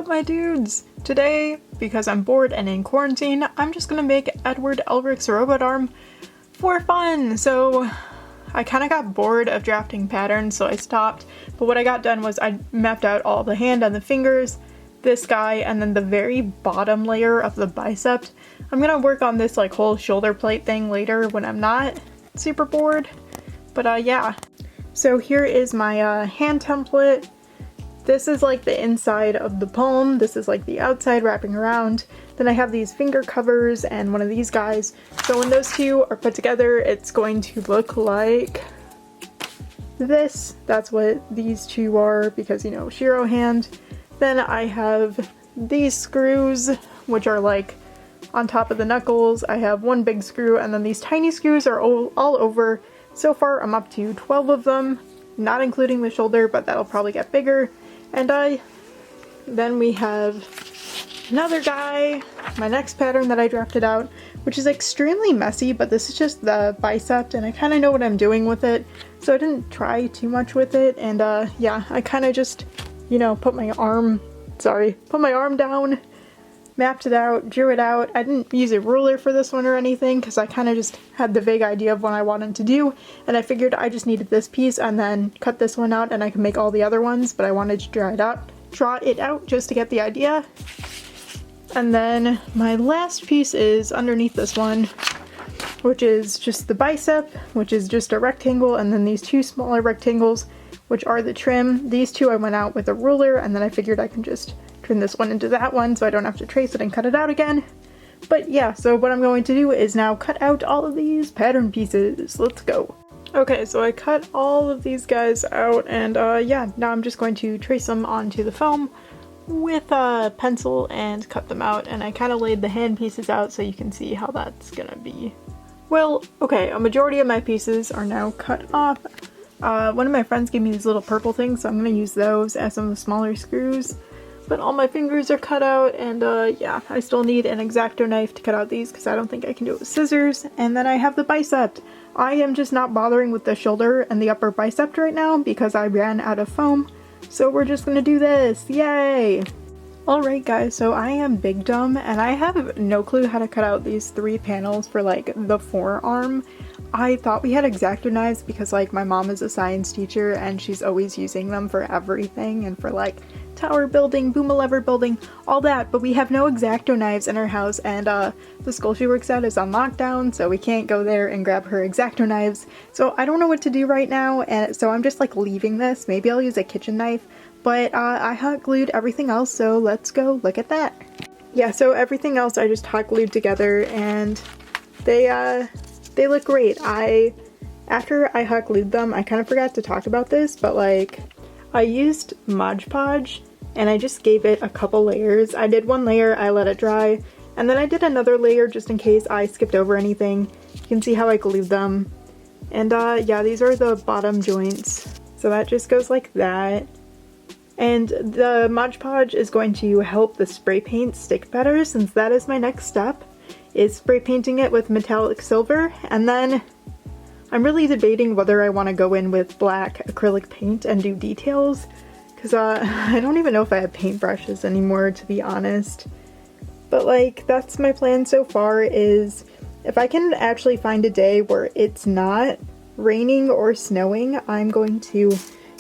up, my dudes? Today, because I'm bored and in quarantine, I'm just gonna make Edward Elric's robot arm for fun. So I kind of got bored of drafting patterns, so I stopped. But what I got done was I mapped out all the hand and the fingers, this guy, and then the very bottom layer of the bicep. I'm gonna work on this like whole shoulder plate thing later when I'm not super bored. But yeah. So here is my hand template. This is like the inside of the palm. This is like the outside wrapping around. Then I have these finger covers and one of these guys. So when those two are put together, it's going to look like this. That's what these two are because, you know, Shiro hand. Then I have these screws, which are like on top of the knuckles. I have one big screw and then these tiny screws are all over. So far I'm up to 12 of them, not including the shoulder, but that'll probably get bigger. And then we have another guy, my next pattern that I drafted out, which is extremely messy, but this is just the bicep and I kind of know what I'm doing with it. So I didn't try too much with it. And yeah, I kind of just, you know, put my arm down, mapped it out, drew it out. I didn't use a ruler for this one or anything because I kind of just had the vague idea of what I wanted to do, and I figured I just needed this piece and then cut this one out and I can make all the other ones, but I wanted to draw it out just to get the idea. And then my last piece is underneath this one, which is just the bicep, which is just a rectangle, and then these two smaller rectangles, which are the trim. These two I went out with a ruler, and then I figured I can just turn this one into that one so I don't have to trace it and cut it out again. But yeah, so what I'm going to do is now cut out all of these pattern pieces. Let's go. Okay, so I cut all of these guys out, and yeah, now I'm just going to trace them onto the foam with a pencil and cut them out, and I kind of laid the hand pieces out so you can see how that's gonna be. Well, okay, a majority of my pieces are now cut off. One of my friends gave me these little purple things, so I'm gonna use those as some of the smaller screws. But all my fingers are cut out, and yeah, I still need an Xacto knife to cut out these because I don't think I can do it with scissors. And then I have the bicep. I am just not bothering with the shoulder and the upper bicep right now because I ran out of foam. So we're just gonna do this, yay! Alright guys, so I am big dumb and I have no clue how to cut out these 3 panels for like the forearm. I thought we had Xacto knives because like my mom is a science teacher and she's always using them for everything and for like tower building, boom-a-lever building, all that, but we have no Xacto knives in our house, and the school she works at is on lockdown, so we can't go there and grab her Xacto knives. So I don't know what to do right now, and so I'm just like leaving this. Maybe I'll use a kitchen knife, but I hot glued everything else, so let's go look at that. Yeah, so everything else I just hot glued together, and they look great. After I hot glued them, I kind of forgot to talk about this, but like I used Modge Podge and I just gave it a couple layers. I did one layer, I let it dry, and then I did another layer just in case I skipped over anything. You can see how I glued them. And yeah, these are the bottom joints. So that just goes like that. And the Modge Podge is going to help the spray paint stick better, since that is my next step, is spray painting it with metallic silver. And then I'm really debating whether I want to go in with black acrylic paint and do details, because I don't even know if I have paintbrushes anymore, to be honest. But like, that's my plan so far, is if I can actually find a day where it's not raining or snowing, I'm going to,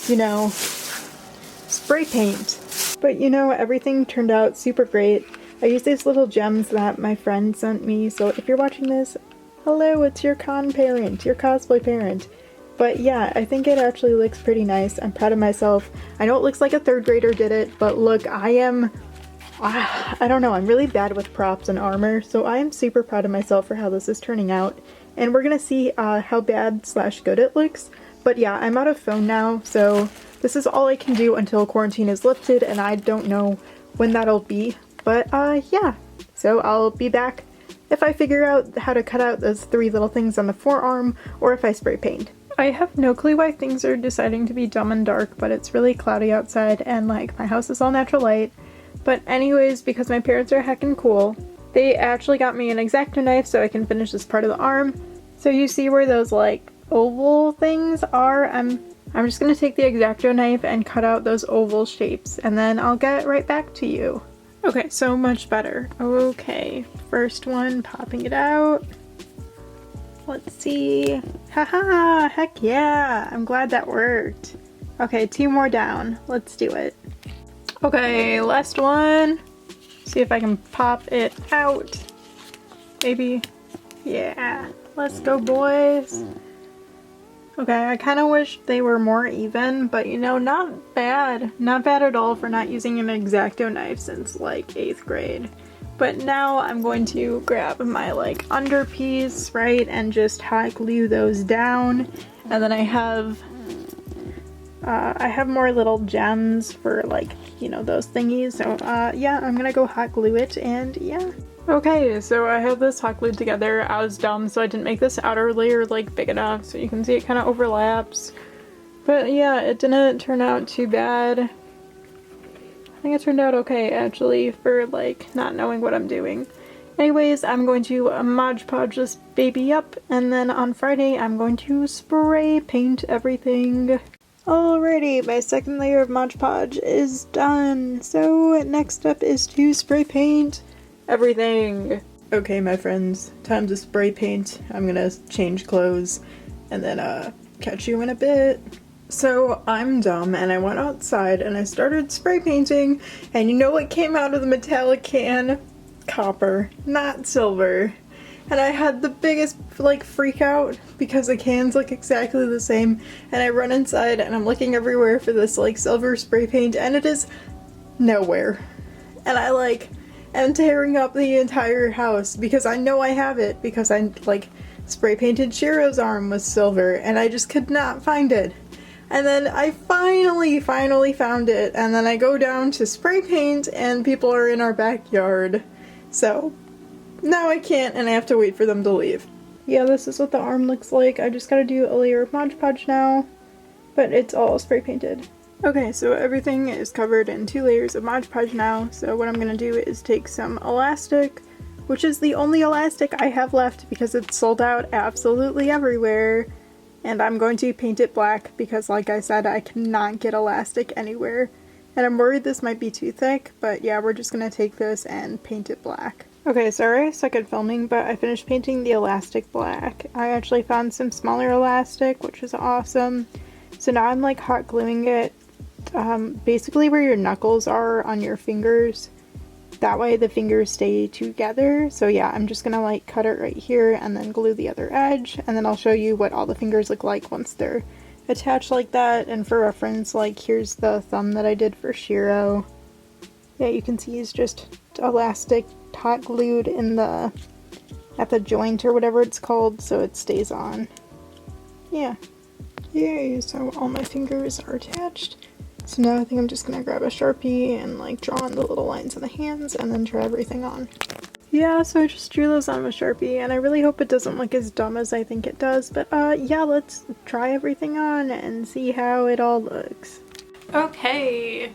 you know, spray paint. But you know, everything turned out super great. I used these little gems that my friend sent me, so if you're watching this, hello, it's your cosplay parent. But yeah, I think it actually looks pretty nice. I'm proud of myself. I know it looks like a 3rd grader did it, but look, I don't know, I'm really bad with props and armor, so I am super proud of myself for how this is turning out. And we're gonna see how bad/good it looks. But yeah, I'm out of foam now, so this is all I can do until quarantine is lifted, and I don't know when that'll be. But yeah, so I'll be back if I figure out how to cut out those 3 little things on the forearm, or if I spray paint. I have no clue why things are deciding to be dumb and dark, but it's really cloudy outside and like my house is all natural light. But anyways, because my parents are heckin' cool, they actually got me an Xacto knife so I can finish this part of the arm. So you see where those like oval things are? I'm I'm just gonna take the Xacto knife and cut out those oval shapes, and then I'll get right back to you. Okay, so much better. Okay, first one, popping it out. Let's see. Haha, heck yeah, I'm glad that worked. Okay, 2 more down. Let's do it. Okay, last one. See if I can pop it out. Maybe. Yeah, let's go, boys. Okay, I kind of wish they were more even, but you know, not bad. Not bad at all for not using an Xacto knife since like 8th grade. But now I'm going to grab my like underpiece, right, and just hot glue those down. And then I have more little gems for like, you know, those thingies. So yeah, I'm gonna go hot glue it, and yeah. Okay, so I have this hot glued together. I was dumb, so I didn't make this outer layer like big enough, so you can see it kind of overlaps. But yeah, it didn't turn out too bad. I think it turned out okay, actually, for like not knowing what I'm doing. Anyways, I'm going to Modge Podge this baby up, and then on Friday I'm going to spray paint everything. Alrighty, my second layer of Modge Podge is done. So next up is to spray paint everything. Okay, my friends, time to spray paint. I'm gonna change clothes and then catch you in a bit. So I'm dumb and I went outside and I started spray painting, and you know what came out of the metallic can? Copper, not silver. And I had the biggest like freak out because the cans look exactly the same, and I run inside and I'm looking everywhere for this like silver spray paint, and it is nowhere. And I like am tearing up the entire house because I know I have it because I like spray painted Shiro's arm with silver and I just could not find it. And then I finally found it, and then I go down to spray paint and people are in our backyard. So now I can't, and I have to wait for them to leave. Yeah, this is what the arm looks like. I just gotta do a layer of Modge Podge now, but it's all spray painted. Okay, so everything is covered in 2 layers of Modge Podge now, so what I'm gonna do is take some elastic, which is the only elastic I have left because it's sold out absolutely everywhere, and I'm going to paint it black because, like I said, I cannot get elastic anywhere. And I'm worried this might be too thick, but yeah, we're just gonna take this and paint it black. Okay, sorry I suck at filming, but I finished painting the elastic black. I actually found some smaller elastic, which is awesome. So now I'm like hot gluing it basically where your knuckles are on your fingers. That way the fingers stay together. So yeah, I'm just gonna like cut it right here and then glue the other edge, and then I'll show you what all the fingers look like once they're attached like that. And for reference, like here's the thumb that I did for Shiro. Yeah, you can see he's just elastic hot glued in the at the joint or whatever it's called, so it stays on. Yeah. Yay, so all my fingers are attached. So now I think I'm just gonna grab a Sharpie and like draw on the little lines in the hands and then draw everything on. Yeah, so I just drew those on with Sharpie, and I really hope it doesn't look as dumb as I think it does, but yeah, let's try everything on and see how it all looks. Okay,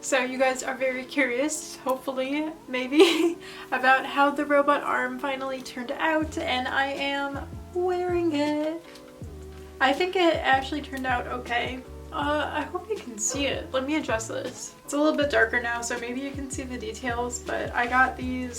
so you guys are very curious, hopefully, maybe, about how the robot arm finally turned out, and I am wearing it. I think it actually turned out okay. I hope you can see it. Let me adjust this. It's a little bit darker now, so maybe you can see the details, but I got the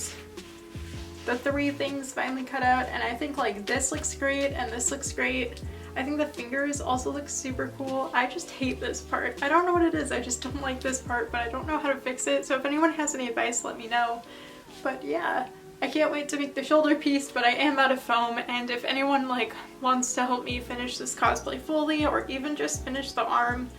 3 things finally cut out, and I think like this looks great and this looks great. I think the fingers also look super cool. I just hate this part. I don't know what it is, I just don't like this part, but I don't know how to fix it, so if anyone has any advice, let me know. But yeah, I can't wait to make the shoulder piece, but I am out of foam, and if anyone like wants to help me finish this cosplay fully, or even just finish the arm,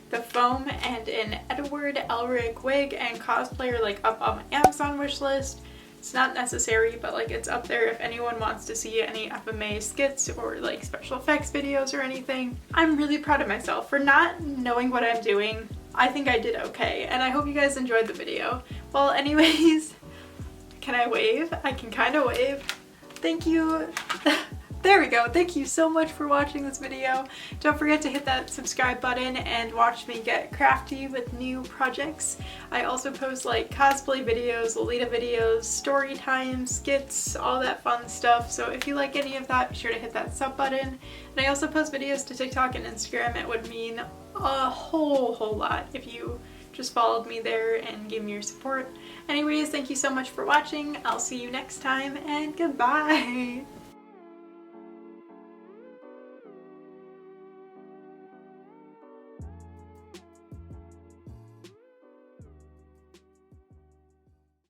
the foam, and an Edward Elric wig and cosplay are like up on my Amazon wish list. It's not necessary, but like it's up there if anyone wants to see any FMA skits or like special effects videos or anything. I'm really proud of myself for not knowing what I'm doing. I think I did okay, and I hope you guys enjoyed the video. Well, anyways, can I wave? I can kind of wave. Thank you There we go. Thank you so much for watching this video. Don't forget to hit that subscribe button and watch me get crafty with new projects. I also post like cosplay videos, Lolita videos, story time, skits, all that fun stuff. So if you like any of that, be sure to hit that sub button. And I also post videos to TikTok and Instagram. It would mean a whole lot if you just followed me there and gave me your support. Anyways, thank you so much for watching. I'll see you next time, and goodbye!